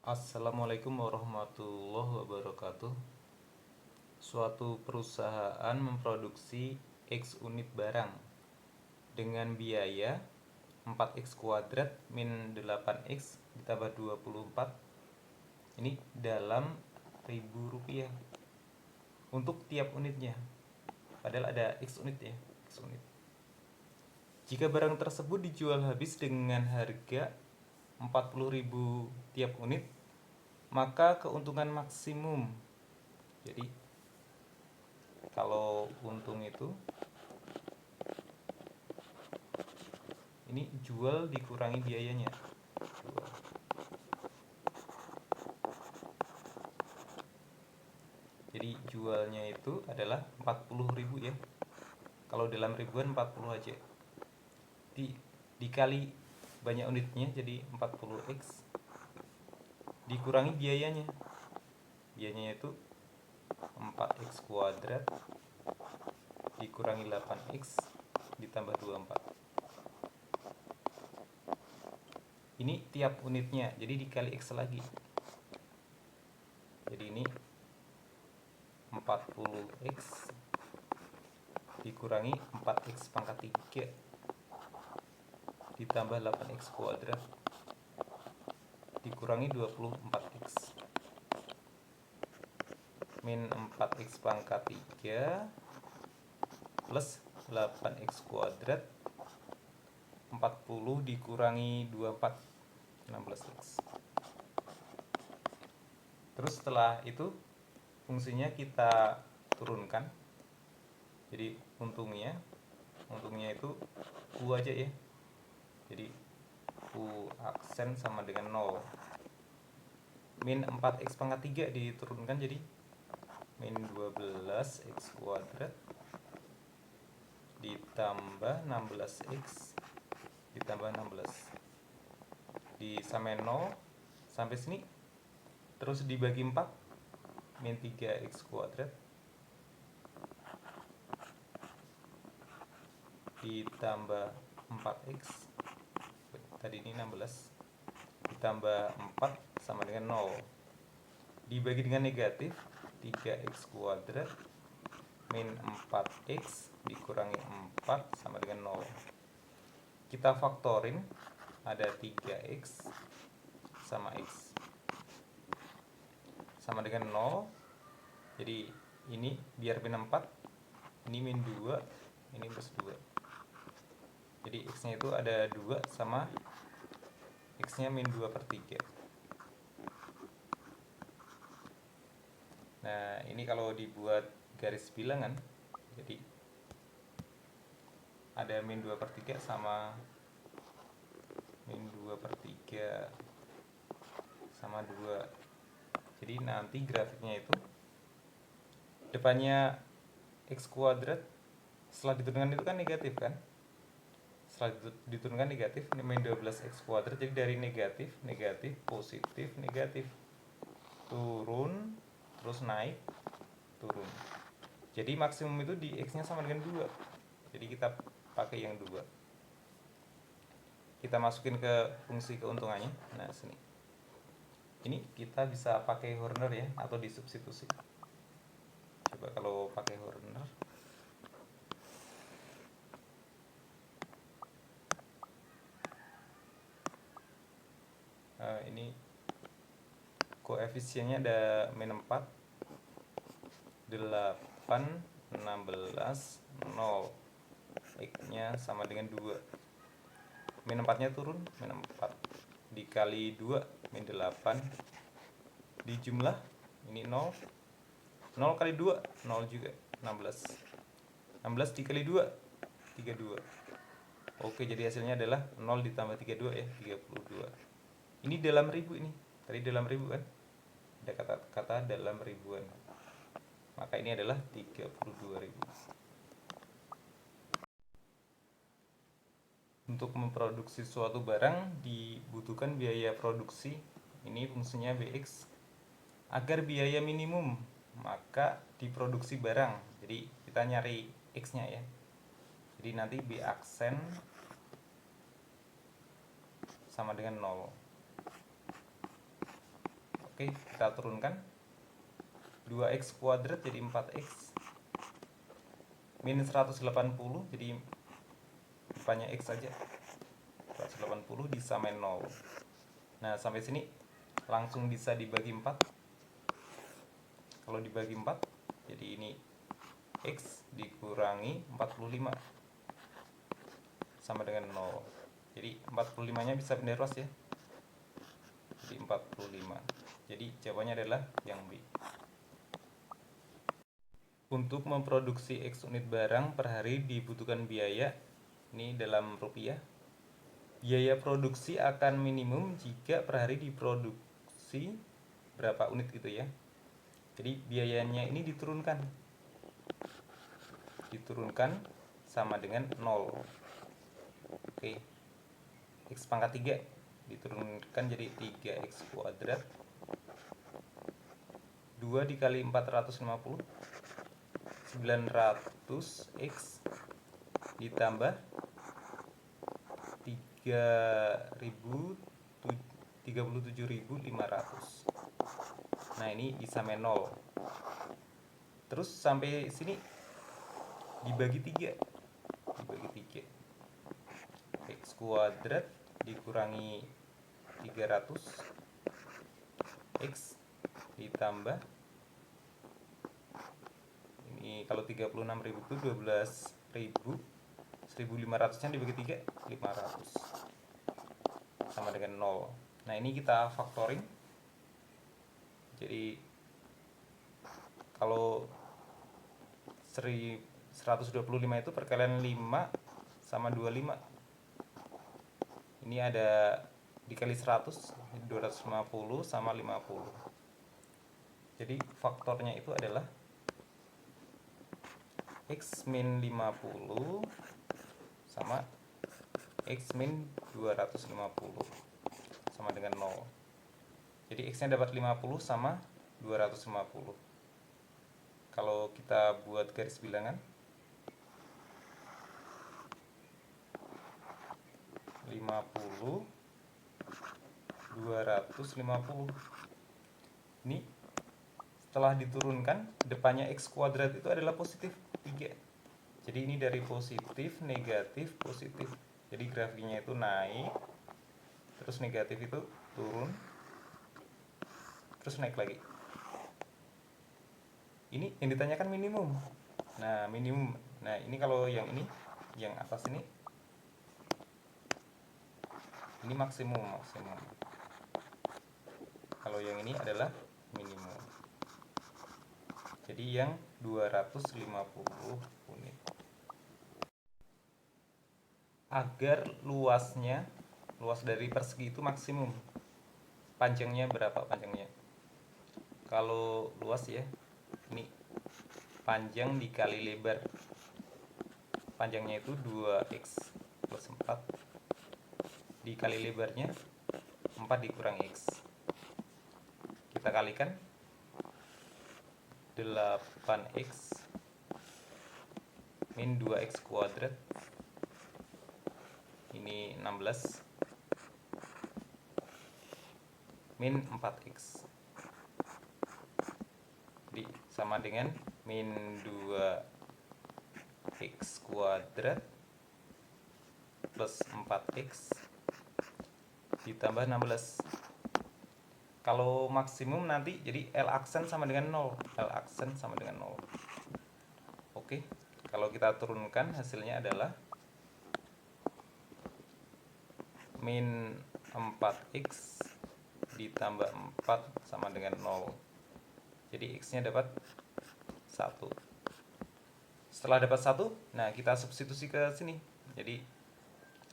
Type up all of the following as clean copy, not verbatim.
Assalamualaikum warahmatullahi wabarakatuh. Suatu perusahaan memproduksi X unit barang dengan biaya 4x kuadrat min 8x ditambah 24. Ini dalam ribu rupiah untuk tiap unitnya. Padahal ada X unit ya, X unit. Jika barang tersebut dijual habis dengan harga 40.000 tiap unit, maka keuntungan maksimum. Jadi kalau untung itu ini jual dikurangi biayanya. Jual. Jadi jualnya itu adalah 40.000 ya. Kalau dalam ribuan 40 aja. Dikali banyak unitnya jadi 40x dikurangi biayanya. Biayanya itu 4x kuadrat dikurangi 8x ditambah 24. Ini tiap unitnya, jadi dikali x lagi. Jadi ini 40x dikurangi 4x pangkat 3 ditambah 8x kuadrat dikurangi 24x min 4x pangkat 3 plus 8x kuadrat 40 dikurangi 24 16x. Terus setelah itu fungsinya kita turunkan. Jadi untungnya itu U aja ya. Jadi U aksen sama dengan 0. Min 4x pangkat 3 diturunkan jadi min 12x kuadrat ditambah 16x ditambah 16 disamain 0 sampai sini, terus dibagi 4 min 3x kuadrat ditambah 4x tadi ini 16 ditambah 4 sama dengan 0 dibagi dengan negatif 3x kuadrat min 4x dikurangi 4 sama dengan 0. Kita faktorin, ada 3x sama x sama dengan 0. Jadi ini biar min 4, ini min 2, ini plus 2. Jadi x nya itu ada 2 sama x nya min 2 per 3. Nah ini kalau dibuat garis bilangan, jadi ada min 2 per 3 sama min 2 per 3 sama 2. Jadi nanti grafiknya itu depannya x kuadrat setelah diturunkan itu kan negatif kan. Setelah diturunkan negatif, ini min 12x kuadrat, jadi dari negatif, negatif, positif, negatif, turun, terus naik, turun. Jadi maksimum itu di x nya sama dengan 2. Jadi kita pakai yang 2. Kita masukin ke fungsi keuntungannya. Nah sini, ini kita bisa pakai Horner ya, atau disubstitusi. Coba kalau pakai Horner, ini koefisiennya ada min 4, 8, 16, 0. X nya sama dengan 2. Min 4 nya turun, min 4 dikali 2 min 8 dijumlah ini 0, 0 kali 2 0 juga, 16 dikali 2 32. Oke, jadi hasilnya adalah 0 ditambah 32 ya, 32. Ini dalam ribu, ini tadi dalam ribu kan, ada kata-kata dalam ribuan, maka ini adalah 32.000. Untuk memproduksi suatu barang dibutuhkan biaya produksi, ini fungsinya Bx. Agar biaya minimum, maka diproduksi barang. Jadi kita nyari X nya ya. Jadi nanti B aksen sama dengan 0. Oke, kita turunkan. 2x kuadrat jadi 4x. Min 180 jadi depannya x saja. 180 disamain 0. Nah, sampai sini langsung bisa dibagi 4. Kalau dibagi 4, jadi ini x dikurangi 45 sama dengan 0. Jadi 45 nya bisa benda ruas ya. Jadi 45. Jadi jawabannya adalah yang B. Untuk memproduksi X unit barang per hari dibutuhkan biaya, ini dalam rupiah. Biaya produksi akan minimum jika per hari diproduksi berapa unit gitu ya. Jadi biayanya ini diturunkan. Diturunkan sama dengan 0. Oke. X pangkat 3 diturunkan jadi 3x kuadrat. 2 dikali 450 900x ditambah 37.500. Nah, ini disamain 0. Terus sampai sini dibagi 3. Dibagi 3. X kuadrat dikurangi 300 x ditambah ini kalau 36.000 itu 12.000, 1.500 nya dibagi 3 500 sama dengan 0. Nah, ini kita factoring. Jadi kalau 125 itu perkalian 5 sama 25. Ini ada dikali 100, 250 sama 50. Jadi faktornya itu adalah X min 50 sama X min 250 sama dengan 0. Jadi X nya dapat 50 sama 250. Kalau kita buat garis bilangan, 50 250. Ini setelah diturunkan, depannya x kuadrat itu adalah positif 3. Jadi ini dari positif, negatif, positif. Jadi grafiknya itu naik, terus negatif itu turun, terus naik lagi. Ini yang ditanyakan minimum. Nah, minimum. Nah, ini kalau yang ini, yang atas ini maksimum. Kalau yang ini adalah minimum. Jadi yang 250 unit. Agar luas dari persegi itu maksimum, panjangnya berapa panjangnya? Kalau luas ya, ini panjang dikali lebar. Panjangnya itu 2x plus 4 dikali lebarnya 4 dikurangi x. Kita kalikan 8x min 2x kuadrat. Ini 16 min 4x. Jadi sama dengan min 2x kuadrat plus 4x ditambah 16. Kalau maksimum nanti jadi L aksen sama dengan 0. L aksen sama dengan 0. Oke, kalau kita turunkan hasilnya adalah min 4x ditambah 4 sama dengan 0. Jadi x-nya dapat 1. Setelah dapat 1, nah kita substitusi ke sini. Jadi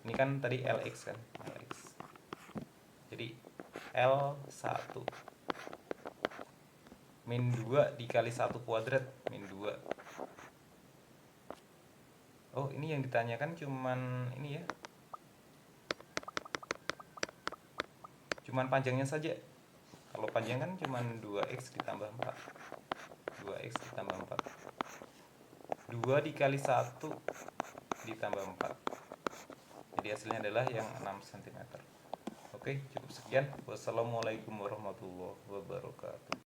ini kan tadi Lx kan, Lx. Jadi L1 min 2 dikali 1 kuadrat, min 2. Oh, ini yang ditanyakan cuman ini ya, cuman panjangnya saja. Kalau panjang kan cuman 2x ditambah 4. 2x ditambah 4. 2 dikali 1 ditambah 4. Jadi hasilnya adalah yang 6 cm. Oke, cukup sekian. Wassalamualaikum warahmatullahi wabarakatuh.